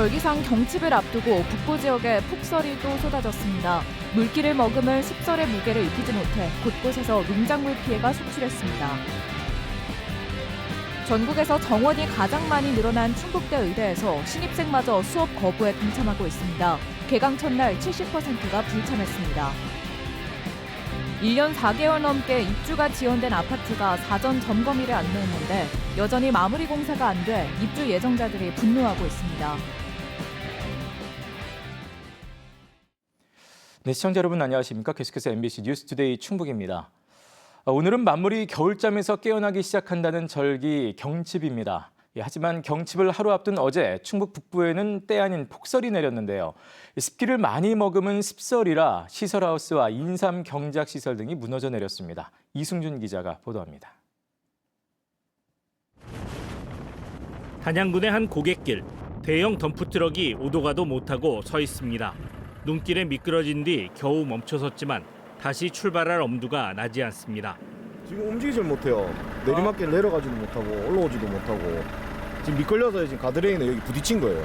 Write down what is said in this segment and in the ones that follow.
절기상 경칩을 앞두고 북부 지역에 폭설이 또 쏟아졌습니다. 물기를 머금을 습설의 무게를 입히지 못해 곳곳에서 농작물 피해가 속출했습니다. 전국에서 정원이 가장 많이 늘어난 충북대 의대에서 신입생마저 수업 거부에 동참하고 있습니다. 개강 첫날 70%가 불참했습니다. 1년 4개월 넘게 입주가 지연된 아파트가 사전 점검일에 안내했는데 여전히 마무리 공사가 안 돼 입주 예정자들이 분노하고 있습니다. 네, 시청자 여러분 안녕하십니까? 계속해서 MBC 뉴스투데이 충북입니다. 오늘은 만물이 겨울잠에서 깨어나기 시작한다는 절기 경칩입니다. 하지만 경칩을 하루 앞둔 어제 충북 북부에는 때 아닌 폭설이 내렸는데요. 습기를 많이 머금은 습설이라 시설하우스와 인삼 경작시설 등이 무너져 내렸습니다. 이승준 기자가 보도합니다. 단양군의 한 고갯길, 대형 덤프트럭이 오도 가도 못하고 서 있습니다. 눈길에 미끄러진 뒤 겨우 멈춰섰지만 다시 출발할 엄두가 나지 않습니다. 지금 움직이질 못해요. 내리막길 내려가지도 못하고 올라오지도 못하고 지금 미끌려서 지금 가드레일에 여기 부딪힌 거예요.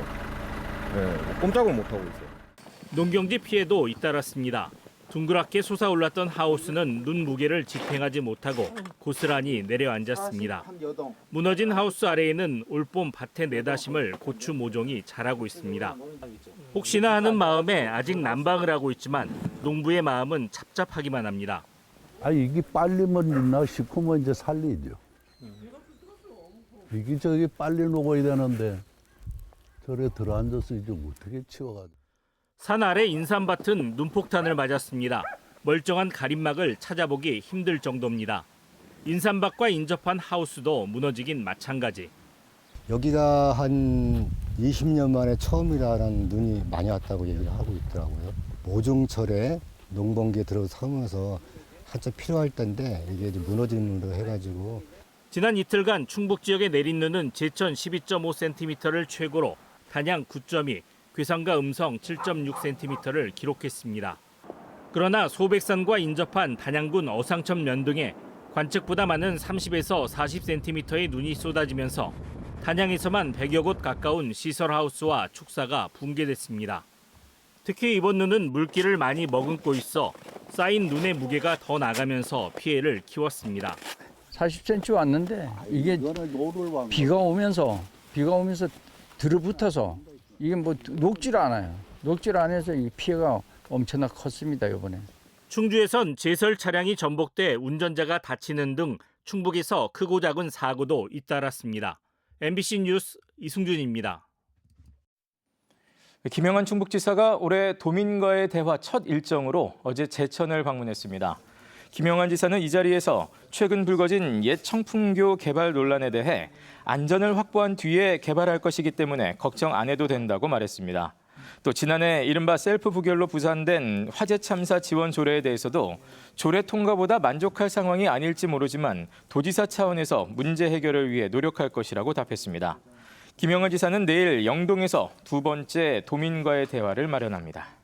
네, 꼼짝을 못하고 있어요. 농경지 피해도 잇따랐습니다. 둥그랗게 솟아올랐던 하우스는 눈 무게를 지탱하지 못하고 고스란히 내려앉았습니다. 무너진 하우스 아래에는 올봄 밭에 내다심을 고추 모종이 자라고 있습니다. 혹시나 하는 마음에 아직 난방을 하고 있지만 농부의 마음은 착잡하기만 합니다. 이게 빨리면 있나 싶으면 이제 살리죠. 이게 저기 빨리 녹아야 되는데 저래 들어앉아서 이제 어떻게 치워가지고. 산 아래 인삼밭은 눈폭탄을 맞았습니다. 멀쩡한 가림막을 찾아보기 힘들 정도입니다. 인삼밭과 인접한 하우스도 무너지긴 마찬가지. 여기가 한 20년 만에 처음이라는 눈이 많이 왔다고 얘기를 하고 있더라고요. 모종철에 농번기에 들어서면서 한참 필요할 때인데 이게 무너지는 로 해가지고. 지난 이틀간 충북 지역에 내린 눈은 제천 12.5cm를 최고로 단양 9.2, 괴산과 음성 7.6cm를 기록했습니다. 그러나 소백산과 인접한 단양군 어상천 면등에 관측보다 많은 30에서 40cm의 눈이 쏟아지면서 단양에서만 100여 곳 가까운 시설하우스와 축사가 붕괴됐습니다. 특히 이번 눈은 물기를 많이 머금고 있어 쌓인 눈의 무게가 더 나가면서 피해를 키웠습니다. 40cm 왔는데 이게 비가 오면서 들어붙어서 이게 뭐 녹질 않아요. 녹질 않아서 이 피해가 엄청나 컸습니다, 이번에. 충주에선 제설 차량이 전복돼 운전자가 다치는 등 충북에서 크고 작은 사고도 잇따랐습니다. MBC 뉴스 이승준입니다. 김영환 충북지사가 올해 도민과의 대화 첫 일정으로 어제 제천을 방문했습니다. 김영환 지사는 이 자리에서 최근 불거진 옛 청풍교 개발 논란에 대해 안전을 확보한 뒤에 개발할 것이기 때문에 걱정 안 해도 된다고 말했습니다. 또 지난해 이른바 셀프 부결로 부산된 화재 참사 지원 조례에 대해서도 조례 통과보다 만족할 상황이 아닐지 모르지만 도지사 차원에서 문제 해결을 위해 노력할 것이라고 답했습니다. 김영환 지사는 내일 영동에서 두 번째 도민과의 대화를 마련합니다.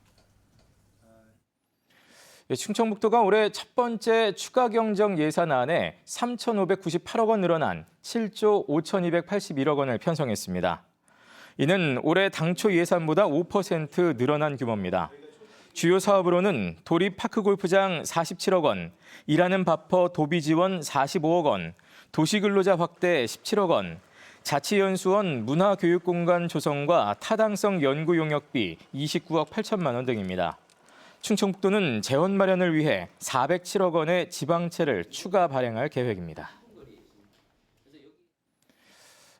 충청북도가 올해 첫 번째 추가 경정 예산안에 3,598억 원 늘어난 7조 5,281억 원을 편성했습니다. 이는 올해 당초 예산보다 5% 늘어난 규모입니다. 주요 사업으로는 도립 파크골프장 47억 원, 일하는 바퍼 도비 지원 45억 원, 도시근로자 확대 17억 원, 자치연수원 문화교육공간 조성과 타당성 연구 용역비 29억 8천만 원 등입니다. 충청북도는 재원 마련을 위해 407억 원의 지방채를 추가 발행할 계획입니다.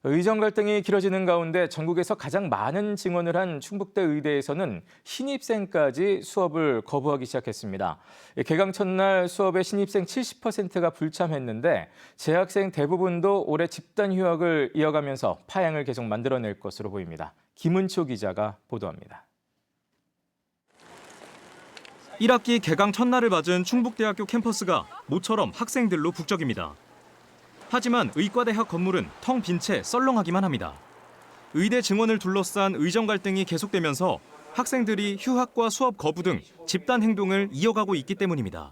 의정 갈등이 길어지는 가운데 전국에서 가장 많은 증원을 한 충북대 의대에서는 신입생까지 수업을 거부하기 시작했습니다. 개강 첫날 수업에 신입생 70%가 불참했는데 재학생 대부분도 올해 집단 휴학을 이어가면서 파행을 계속 만들어낼 것으로 보입니다. 김은초 기자가 보도합니다. 1학기 개강 첫날을 맞은 충북대학교 캠퍼스가 모처럼 학생들로 북적입니다. 하지만 의과대학 건물은 텅 빈 채 썰렁하기만 합니다. 의대 증원을 둘러싼 의정 갈등이 계속되면서 학생들이 휴학과 수업 거부 등 집단 행동을 이어가고 있기 때문입니다.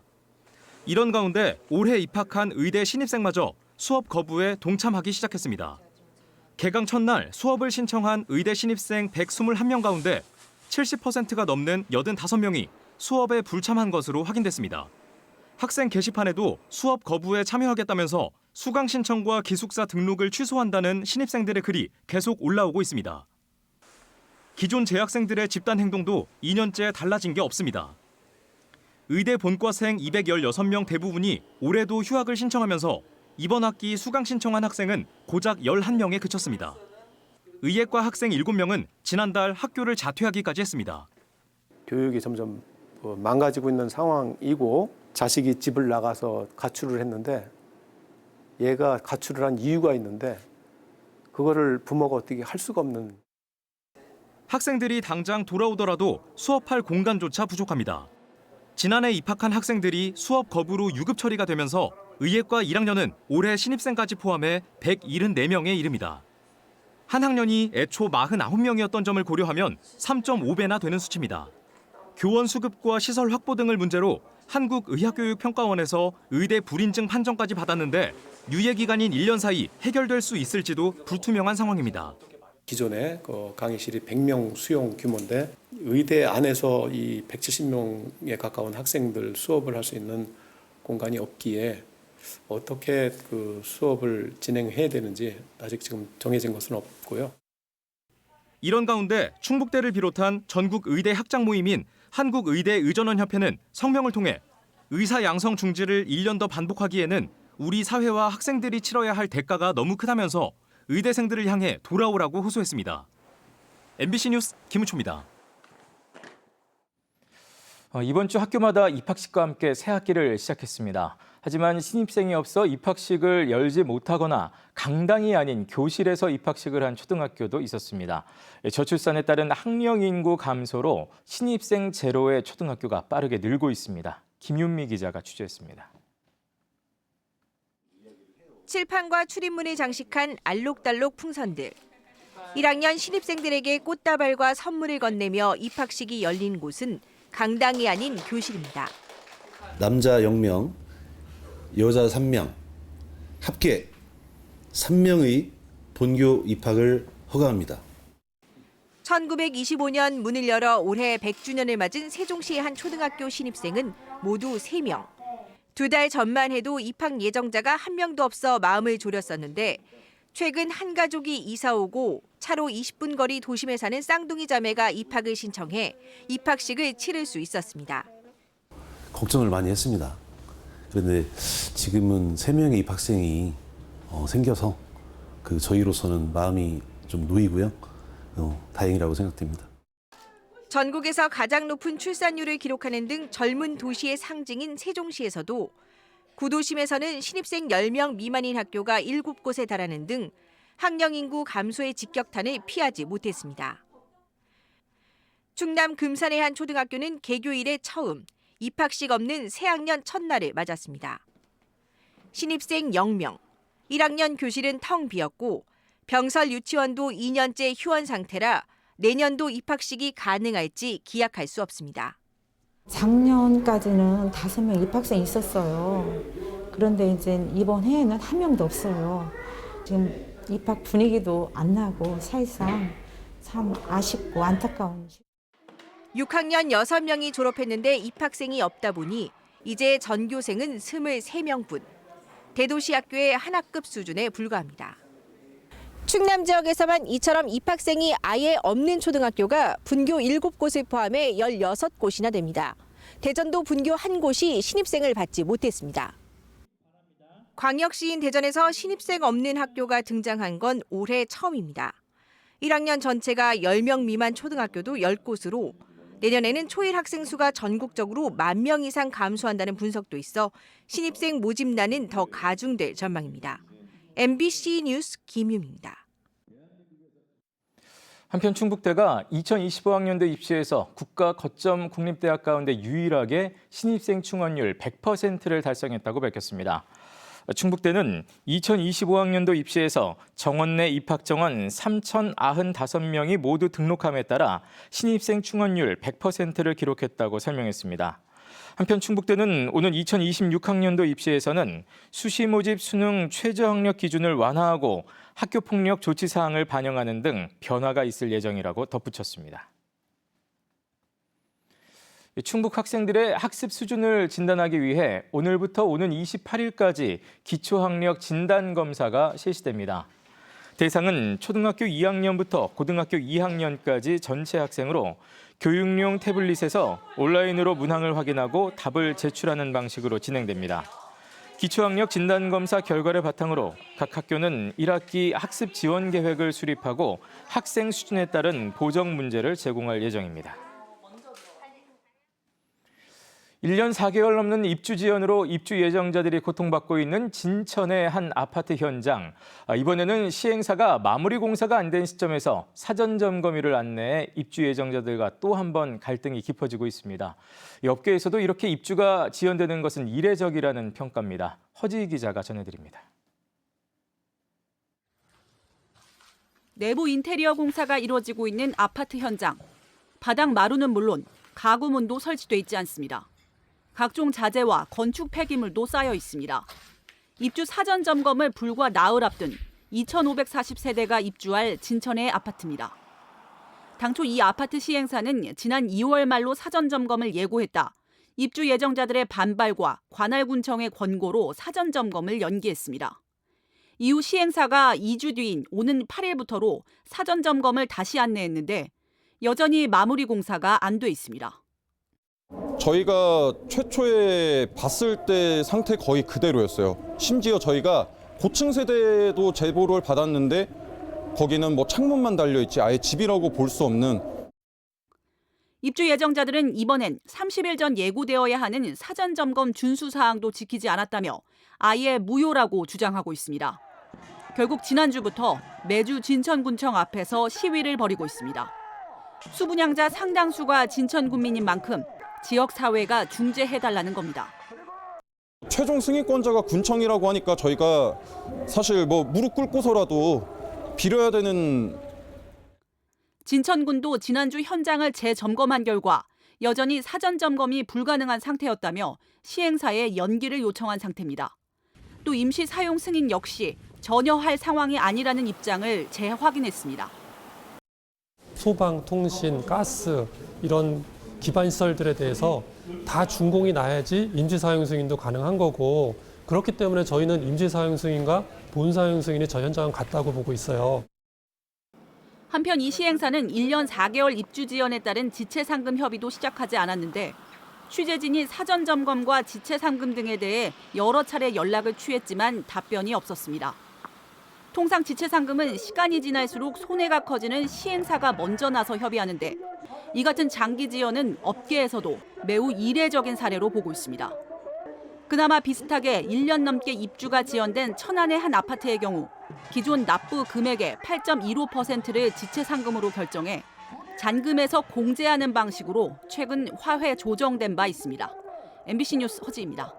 이런 가운데 올해 입학한 의대 신입생마저 수업 거부에 동참하기 시작했습니다. 개강 첫날 수업을 신청한 의대 신입생 121명 가운데 70%가 넘는 85명이 수업에 불참한 것으로 확인됐습니다. 학생 게시판에도 수업 거부에 참여하겠다면서 수강 신청과 기숙사 등록을 취소한다는 신입생들의 글이 계속 올라오고 있습니다. 기존 재학생들의 집단 행동도 2년째 달라진 게 없습니다. 의대 본과생 216명 대부분이 올해도 휴학을 신청하면서 이번 학기 수강 신청한 학생은 고작 11명에 그쳤습니다. 의예과 학생 7명은 지난달 학교를 자퇴하기까지 했습니다. 교육이 점점 망가지고 있는 상황이고 자식이 집을 나가서 가출을 했는데 얘가 가출을 한 이유가 있는데 그거를 부모가 어떻게 할 수가 없는. 학생들이 당장 돌아오더라도 수업할 공간조차 부족합니다. 지난해 입학한 학생들이 수업 거부로 유급 처리가 되면서 의예과 1학년은 올해 신입생까지 포함해 174명에 이릅니다. 한 학년이 애초 49명이었던 점을 고려하면 3.5배나 되는 수치입니다. 교원 수급과 시설 확보 등을 문제로 한국의학교육평가원에서 의대 불인증 판정까지 받았는데 유예 기간인 1년 사이 해결될 수 있을지도 불투명한 상황입니다. 기존에 강의실이 100명 수용 규모인데 의대 안에서 이 170명에 가까운 학생들 수업을 할 수 있는 공간이 없기에 어떻게 그 수업을 진행해야 되는지 아직 지금 정해진 것은 없고요. 이런 가운데 충북대를 비롯한 전국 의대 학장 모임인 한국의대의전원협회는 성명을 통해 의사 양성 중지를 1년 더 반복하기에는 우리 사회와 학생들이 치러야 할 대가가 너무 크다면서 의대생들을 향해 돌아오라고 호소했습니다. MBC 뉴스 김우초입니다. 이번 주 학교마다 입학식과 함께 새 학기를 시작했습니다. 하지만 신입생이 없어 입학식을 열지 못하거나 강당이 아닌 교실에서 입학식을 한 초등학교도 있었습니다. 저출산에 따른 학령 인구 감소로 신입생 제로의 초등학교가 빠르게 늘고 있습니다. 김윤미 기자가 취재했습니다. 칠판과 출입문을 장식한 알록달록 풍선들. 1학년 신입생들에게 꽃다발과 선물을 건네며 입학식이 열린 곳은 강당이 아닌 교실입니다. 남자 0명, 여자 3명, 합계 3명의 본교 입학을 허가합니다. 1925년 문을 열어 올해 100주년을 맞은 세종시의 한 초등학교 신입생은 모두 3명. 2달 전만 해도 입학 예정자가 1명도 없어 마음을 졸였었는데 최근 한 가족이 이사 오고 차로 20분 거리 도심에 사는 쌍둥이 자매가 입학을 신청해 입학식을 치를 수 있었습니다. 걱정을 많이 했습니다. 그런데 지금은 3명의 입학생이 생겨서 저희로서는 마음이 좀 놓이고요. 다행이라고 생각됩니다. 전국에서 가장 높은 출산율을 기록하는 등 젊은 도시의 상징인 세종시에서도 구도심에서는 신입생 10명 미만인 학교가 7곳에 달하는 등 학령 인구 감소의 직격탄을 피하지 못했습니다. 충남 금산의 한 초등학교는 개교 이래 처음 입학식 없는 새학년 첫날을 맞았습니다. 신입생 0명, 1학년 교실은 텅 비었고 병설 유치원도 2년째 휴원 상태라 내년도 입학식이 가능할지 기약할 수 없습니다. 작년까지는 5명 입학생이 있었어요. 그런데 이제 이번 해에는 1명도 없어요. 지금 입학 분위기도 안 나고 사실상 참 아쉽고 안타까운. 6학년 6명이 졸업했는데 입학생이 없다 보니 이제 전교생은 23명뿐. 대도시 학교의 한 학급 수준에 불과합니다. 충남 지역에서만 이처럼 입학생이 아예 없는 초등학교가 분교 7곳을 포함해 16곳이나 됩니다. 대전도 분교 1곳이 신입생을 받지 못했습니다. 광역시인 대전에서 신입생 없는 학교가 등장한 건 올해 처음입니다. 1학년 전체가 10명 미만 초등학교도 10곳으로 내년에는 초일 학생 수가 전국적으로 10,000명 이상 감소한다는 분석도 있어 신입생 모집난은 더 가중될 전망입니다. MBC 뉴스 김유미입니다. 한편 충북대가 2025학년도 입시에서 국가 거점 국립대학 가운데 유일하게 신입생 충원율 100%를 달성했다고 밝혔습니다. 충북대는 2025학년도 입시에서 정원 내 입학 정원 3,095명이 모두 등록함에 따라 신입생 충원율 100%를 기록했다고 설명했습니다. 한편 충북대는 오는 2026학년도 입시에서는 수시 모집 수능 최저 학력 기준을 완화하고 학교폭력 조치 사항을 반영하는 등 변화가 있을 예정이라고 덧붙였습니다. 충북 학생들의 학습 수준을 진단하기 위해 오늘부터 오는 28일까지 기초학력 진단검사가 실시됩니다. 대상은 초등학교 2학년부터 고등학교 2학년까지 전체 학생으로 교육용 태블릿에서 온라인으로 문항을 확인하고 답을 제출하는 방식으로 진행됩니다. 기초학력 진단검사 결과를 바탕으로 각 학교는 1학기 학습 지원 계획을 수립하고 학생 수준에 따른 보정 문제를 제공할 예정입니다. 1년 4개월 넘는 입주 지연으로 입주 예정자들이 고통받고 있는 진천의 한 아파트 현장. 이번에는 시행사가 마무리 공사가 안 된 시점에서 사전 점검일을 안내해 입주 예정자들과 또 한 번 갈등이 깊어지고 있습니다. 업계에서도 이렇게 입주가 지연되는 것은 이례적이라는 평가입니다. 허지희 기자가 전해드립니다. 내부 인테리어 공사가 이루어지고 있는 아파트 현장. 바닥 마루는 물론 가구문도 설치돼 있지 않습니다. 각종 자재와 건축 폐기물도 쌓여 있습니다. 입주 사전 점검을 불과 나흘 앞둔 2,540세대가 입주할 진천의 아파트입니다. 당초 이 아파트 시행사는 지난 2월 말로 사전 점검을 예고했다. 입주 예정자들의 반발과 관할군청의 권고로 사전 점검을 연기했습니다. 이후 시행사가 2주 뒤인 오는 8일부터로 사전 점검을 다시 안내했는데 여전히 마무리 공사가 안 돼 있습니다. 저희가 최초에 봤을 때 상태 거의 그대로였어요. 심지어 저희가 고층 세대도 제보를 받았는데 거기는 뭐 창문만 달려있지 아예 집이라고 볼 수 없는. 입주 예정자들은 이번엔 30일 전 예고되어야 하는 사전 점검 준수 사항도 지키지 않았다며 아예 무효라고 주장하고 있습니다. 결국 지난주부터 매주 진천군청 앞에서 시위를 벌이고 있습니다. 수분양자 상당수가 진천 군민인 만큼 지역 사회가 중재해달라는 겁니다. 최종 승인권자가 군청이라고 하니까 저희가 사실 뭐 무릎 꿇고서라도 빌어야 되는. 진천군도 지난주 현장을 재점검한 결과 여전히 사전 점검이 불가능한 상태였다며 시행사에 연기를 요청한 상태입니다. 또 임시 사용 승인 역시 전혀 할 상황이 아니라는 입장을 재확인했습니다. 소방, 통신, 가스 이런 기반 시설들에 대해서 다 준공이 나야지 임시 사용 승인도 가능한 거고, 그렇기 때문에 저희는 임시 사용 승인과 본 사용 승인이 저 현장은 같다고 보고 있어요. 한편 이 시행사는 1년 4개월 입주 지연에 따른 지체 상금 협의도 시작하지 않았는데 취재진이 사전 점검과 지체 상금 등에 대해 여러 차례 연락을 취했지만 답변이 없었습니다. 통상 지체 상금은 시간이 지날수록 손해가 커지는 시행사가 먼저 나서 협의하는데 이 같은 장기 지연은 업계에서도 매우 이례적인 사례로 보고 있습니다. 그나마 비슷하게 1년 넘게 입주가 지연된 천안의 한 아파트의 경우 기존 납부 금액의 8.15%를 지체 상금으로 결정해 잔금에서 공제하는 방식으로 최근 화훼 조정된 바 있습니다. MBC 뉴스 허지입니다.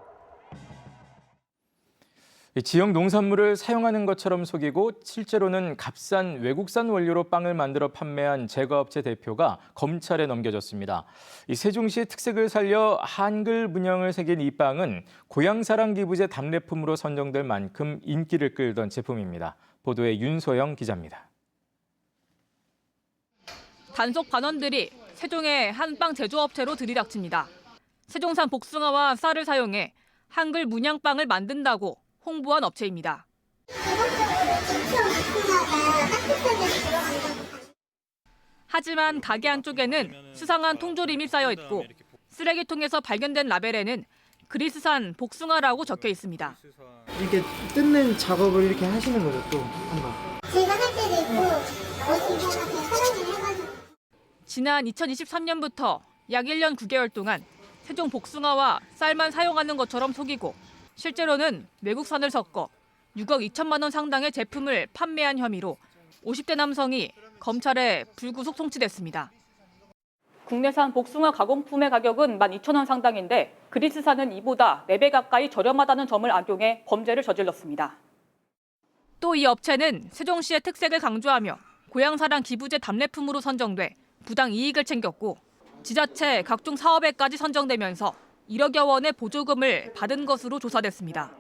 지역 농산물을 사용하는 것처럼 속이고 실제로는 값싼 외국산 원료로 빵을 만들어 판매한 제과업체 대표가 검찰에 넘겨졌습니다. 이 세종시의 특색을 살려 한글 문양을 새긴 이 빵은 고향사랑 기부제 답례품으로 선정될 만큼 인기를 끌던 제품입니다. 보도에 윤소영 기자입니다. 단속 반원들이 세종의 한 빵 제조업체로 들이닥칩니다. 세종산 복숭아와 쌀을 사용해 한글 문양빵을 만든다고 홍보한 업체입니다. 하지만 가게 안쪽에는 수상한 통조림이 쌓여 있고 쓰레기통에서 발견된 라벨에는 그리스산 복숭아라고 적혀 있습니다. 이렇게 뜯는 작업을 이렇게 하시는 거죠, 또 한번. 제가 할 때도 있고 어디서 사장님 해가지고. 지난 2023년부터 약 1년 9개월 동안 세종 복숭아와 쌀만 사용하는 것처럼 속이고 실제로는 외국산을 섞어 6억 2천만 원 상당의 제품을 판매한 혐의로 50대 남성이 검찰에 불구속 송치됐습니다. 국내산 복숭아 가공품의 가격은 12,000원 상당인데 그리스산은 이보다 4배 가까이 저렴하다는 점을 악용해 범죄를 저질렀습니다. 또 이 업체는 세종시의 특색을 강조하며 고향사랑 기부제 답례품으로 선정돼 부당 이익을 챙겼고 지자체 각종 사업에까지 선정되면서 1억여 원의 보조금을 받은 것으로 조사됐습니다.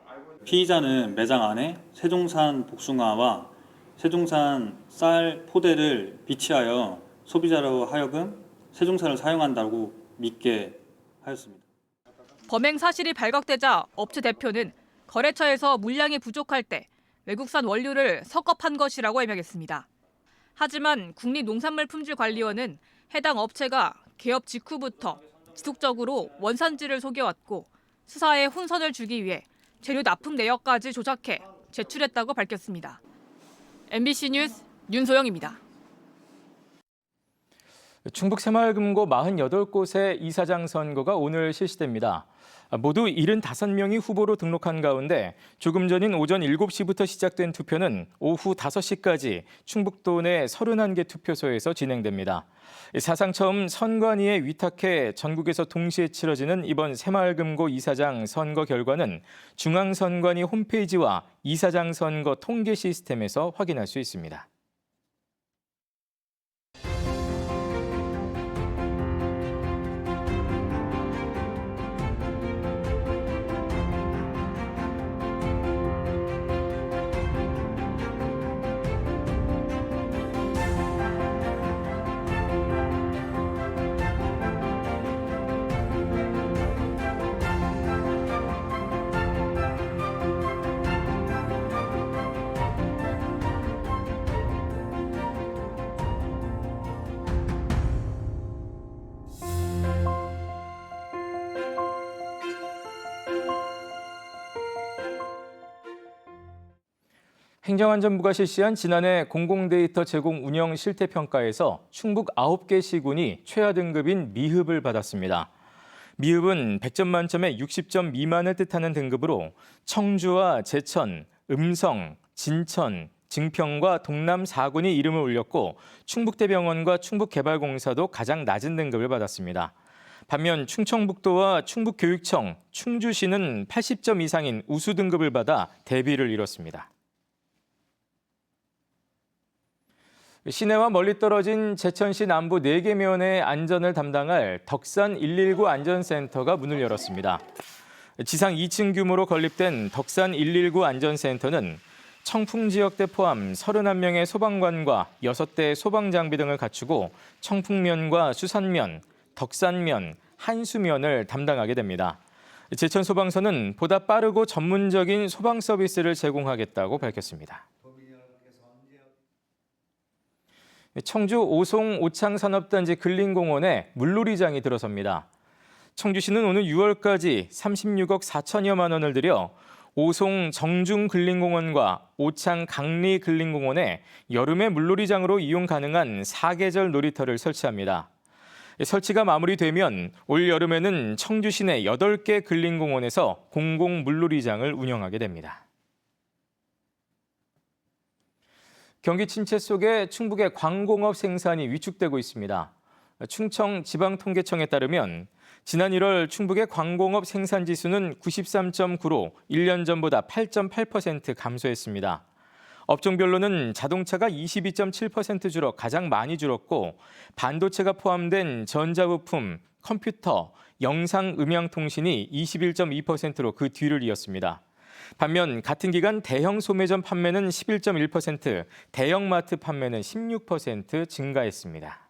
피의자는 매장 안에 세종산 복숭아와 세종산 쌀 포대를 비치하여 소비자로 하여금 세종산을 사용한다고 믿게 하였습니다. 범행 사실이 발각되자 업체 대표는 거래처에서 물량이 부족할 때 외국산 원료를 섞어 판 것이라고 해명했습니다. 하지만 국립농산물품질관리원은 해당 업체가 개업 직후부터 지속적으로 원산지를 속여왔고 수사에 혼선을 주기 위해 재료 납품 내역까지 조작해 제출했다고 밝혔습니다. MBC 뉴스 윤소영입니다. 충북 새마을금고 48곳의 이사장 선거가 오늘 실시됩니다. 모두 75명이 후보로 등록한 가운데 조금 전인 오전 7시부터 시작된 투표는 오후 5시까지 충북도 내 31개 투표소에서 진행됩니다. 사상 처음 선관위에 위탁해 전국에서 동시에 치러지는 이번 새마을금고 이사장 선거 결과는 중앙선관위 홈페이지와 이사장 선거 통계 시스템에서 확인할 수 있습니다. 행정안전부가 실시한 지난해 공공데이터 제공 운영 실태평가에서 충북 9개 시군이 최하 등급인 미흡을 받았습니다. 미흡은 100점 만점에 60점 미만을 뜻하는 등급으로 청주와 제천, 음성, 진천, 증평과 동남 4군이 이름을 올렸고 충북대병원과 충북개발공사도 가장 낮은 등급을 받았습니다. 반면 충청북도와 충북교육청, 충주시는 80점 이상인 우수 등급을 받아 대비를 이뤘습니다. 시내와 멀리 떨어진 제천시 남부 4개 면의 안전을 담당할 덕산 119 안전센터가 문을 열었습니다. 지상 2층 규모로 건립된 덕산 119 안전센터는 청풍 지역대 포함 31명의 소방관과 6대 소방장비 등을 갖추고 청풍면과 수산면, 덕산면, 한수면을 담당하게 됩니다. 제천소방서는 보다 빠르고 전문적인 소방 서비스를 제공하겠다고 밝혔습니다. 청주 오송 오창산업단지 근린공원에 물놀이장이 들어섭니다. 청주시는 오늘 6월까지 36억 4천여만 원을 들여 오송 정중 근린공원과 오창 강리 근린공원에 여름에 물놀이장으로 이용 가능한 4계절 놀이터를 설치합니다. 설치가 마무리되면 올 여름에는 청주시 내 8개 근린공원에서 공공 물놀이장을 운영하게 됩니다. 경기 침체 속에 충북의 광공업 생산이 위축되고 있습니다. 충청지방통계청에 따르면 지난 1월 충북의 광공업 생산 지수는 93.9로 1년 전보다 8.8% 감소했습니다. 업종별로는 자동차가 22.7% 줄어 가장 많이 줄었고 반도체가 포함된 전자부품, 컴퓨터, 영상, 음향통신이 21.2%로 그 뒤를 이었습니다. 반면 같은 기간 대형 소매점 판매는 11.1%, 대형마트 판매는 16% 증가했습니다.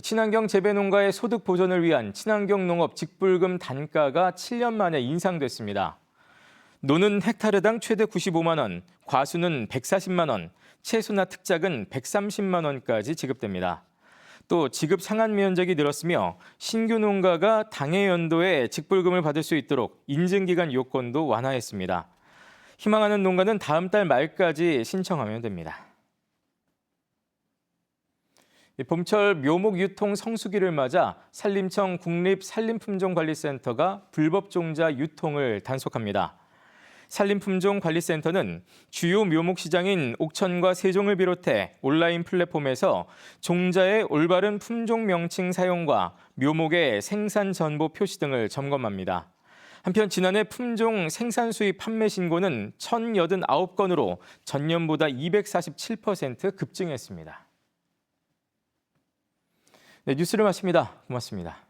친환경 재배농가의 소득 보전을 위한 친환경 농업 직불금 단가가 7년 만에 인상됐습니다. 노는 헥타르당 최대 95만 원, 과수는 140만 원, 채소나 특작은 130만 원까지 지급됩니다. 또 지급 상한 면적이 늘었으며 신규 농가가 당해 연도에 직불금을 받을 수 있도록 인증기간 요건도 완화했습니다. 희망하는 농가는 다음 달 말까지 신청하면 됩니다. 봄철 묘목 유통 성수기를 맞아 산림청 국립산림품종관리센터가 불법 종자 유통을 단속합니다. 산림품종관리센터는 주요 묘목 시장인 옥천과 세종을 비롯해 온라인 플랫폼에서 종자의 올바른 품종 명칭 사용과 묘목의 생산 정보 표시 등을 점검합니다. 한편 지난해 품종 생산 수입 판매 신고는 1,089건으로 전년보다 247% 급증했습니다. 네, 뉴스를 마칩니다. 고맙습니다.